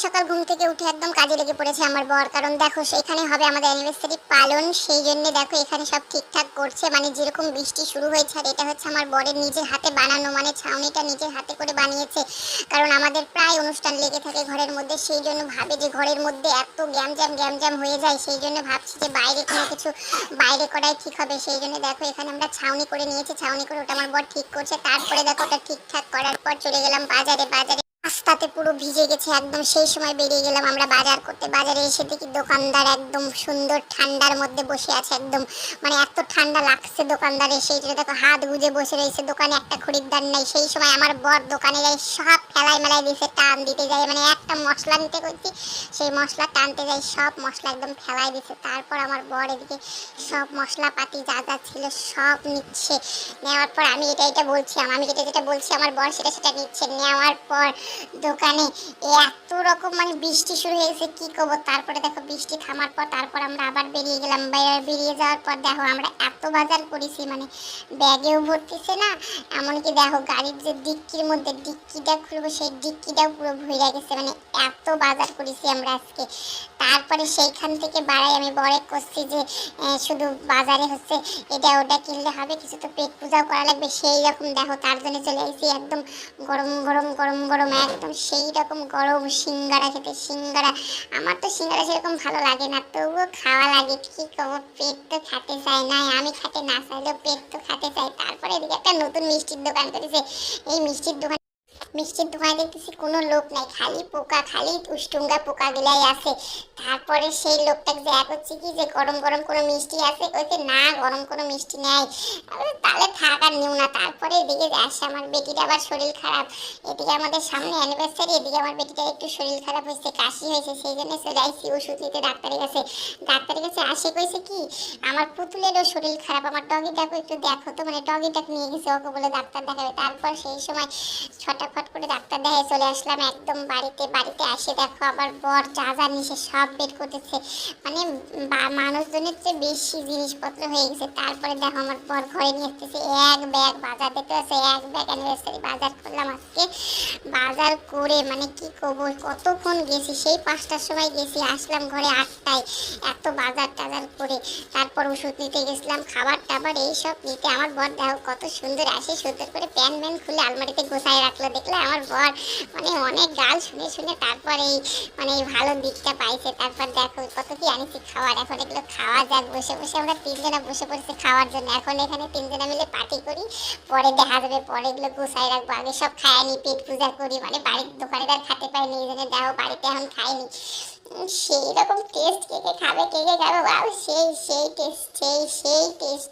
সকাল ঘুম থেকে উঠে একদম কাজে লেগে পড়েছে আমার বর, কারণ দেখো সেখানে হবে আমাদের অ্যানিভার্সারি পালন। সেই জন্য দেখো এখানে সব ঠিকঠাক করছে, মানে যেরকম বৃষ্টি শুরু হয়েছে। আর এটা হচ্ছে আমার বরের নিজের হাতে বানানো, মানে ছাউনিটা নিজের হাতে করে বানিয়েছে। কারণ আমাদের প্রায় অনুষ্ঠান লেগে থাকে ঘরের মধ্যে, সেই জন্য ভাবে যে ঘরের মধ্যে এত গ্যামজাম হয়ে যায়, সেই জন্য ভাবছি যে বাইরে কোনো কিছু বাইরে করাই ঠিক হবে। সেই জন্য দেখো এখানে আমরা ছাউনি করে নিয়েছি, ছাউনি করে ওটা আমার বর ঠিক করছে। তারপরে দেখো ওটা ঠিকঠাক করার পর চলে গেলাম বাজারে। রাস্তাতে পুরো ভিজে গেছে একদম, সেই সময় বেরিয়ে গেলাম আমরা বাজার করতে। বাজারে এসে দেখি দোকানদার একদম সুন্দর ঠান্ডার মধ্যে বসে আছে, একদম মানে এত ঠান্ডা লাগছে দোকানদারের। সেইটা দেখো হাত গুজে বসে রয়েছে, দোকানে একটা খরিদ্দার নাই। সেই সময় আমার বর দোকানে যাই সব ফেলাই মেলাই দিয়েছে, টান দিতে যাই, মানে একটা মশলা নিতে করছি সেই মশলা টানতে যাই, সব মশলা একদম ফেলাই দিছে। তারপর আমার বর এদিকে সব মশলাপাতি যা যা ছিল সব নিচ্ছে। নেওয়ার পর আমি এটা বলছিলাম, আমি যেটা বলছি আমার বর সেটা নিচ্ছে। নেওয়ার পর দোকানে এত রকম মানে বৃষ্টি শুরু হয়েছে কি করবো। তারপরে দেখো বৃষ্টি থামার পর তারপর আমরা আবার বেরিয়ে গেলাম। বেরিয়ে যাওয়ার পর দেখো আমরা এত বাজার করেছি, মানে ব্যাগেও ভর্তিছে না, এমনকি দেখো গাড়ির যে ডিক্কির মধ্যে ডিক্কিটা খুলবো সেই ডিক্কিটাও পুরো ভরে গেছে, মানে এত বাজার করেছি আমরা আজকে। তারপরে সেইখান থেকে বাড়াই আমি বরে করছি যে শুধু বাজারে হচ্ছে এটা ওটা কিনলে হবে, কিছু তো পেট পূজাও করা লাগবে। সেই রকম দেখো তার জন্য চলে এসেছি একদম গরম একদম সেই রকম গরম সিঙ্গারা খেতে। সিঙ্গারা আমার তো সিঙ্গারা সেরকম ভালো লাগে না, তবুও খাওয়া লাগে, কি করবো, পেট তো খেতে চায় না, আমি খেতে না চাইলেও পেট তো খেতে চাই। তারপরে এদিকে একটা নতুন মিষ্টির দোকান করেছে। এই মিষ্টির দোকানে দেখতেছি কোনো লোক নাই, খালি পোকা, খালি উষ্টুঙ্গা পোকা গুলাই আছে। তারপরে সেই লোকটাকে যা করছে কি যে গরম কোনো মিষ্টি আছে, কইতে না গরম কোনো মিষ্টি নেই। তাহলে থাক আর নিও না। তারপরে এদিকে আসে আমার বেটির আবার শরীর খারাপ, এদিকে আমাদের সামনে অ্যানিভার্সারি, এদিকে আমার বেটিটার একটু শরীর খারাপ হয়েছে, কাশি হয়েছে। সেই জন্য চলে আসছি ওষুধ নিতে ডাক্তারের কাছে আসে কইছে কি আমার পুতুলেরও শরীর খারাপ, আমার ডগিটাকে একটু দেখো তো, মানে ডগিটাকে নিয়ে গেছে ওকে বলে ডাক্তার দেখাবে। তারপর সেই সময় ছটাফট করে ডাক্তার দেখায় চলে আসলাম একদম বাড়িতে আসে দেখো আমার বর যা নিছে সব বের করতেছে, মানে মানুষজনের চেয়ে বেশি জিনিসপত্র হয়ে গেছে। তারপরে দেখো আমার বর ঘরে নিয়ে আসতেছে এক ব্যাগ বাজার, দিতে আছে এক ব্যাগ অ্যানিভার্সারি বাজার করলাম আজকে। বাজার করে মানে কি করবো, কতক্ষণ গেছি, সেই 5টার সময় গেছি, আসলাম ঘরে 8টায়। এত বাজার টাজার করে তারপর ওষুধ নিতে গেছিলাম, খাবার টাবার এইসব নিতে। আমার বর দেখো কত সুন্দর আসে, সুন্দর করে প্যান খুলে আলমারিতে গোছায় রাখলো। দেখলে আমার বর মানে অনেক গাল শুনে তারপর এই মানে এই ভালো দিকটা পাইছে। তারপর দেখো কত কি আনিছি খাবার, এখন এগুলো খাওয়া যাক। বসে আমরা 3জনা বসে পড়েছি খাওয়ার জন্য। এখন এখানে 3জনা মিলে পার্টি করি, পরে দেখা যাবে, পরে এগুলো গোছায় রাখবো, আগে সব খায় নি, পেট পূজা করি। মানে বাড়ির দোকানের আর খেতে পাইনি, এই জন্য দেখো বাড়িতে এখন খাইনি। সেই রকম টেস্ট, কে খাবে বাবা, সেই টেস্ট।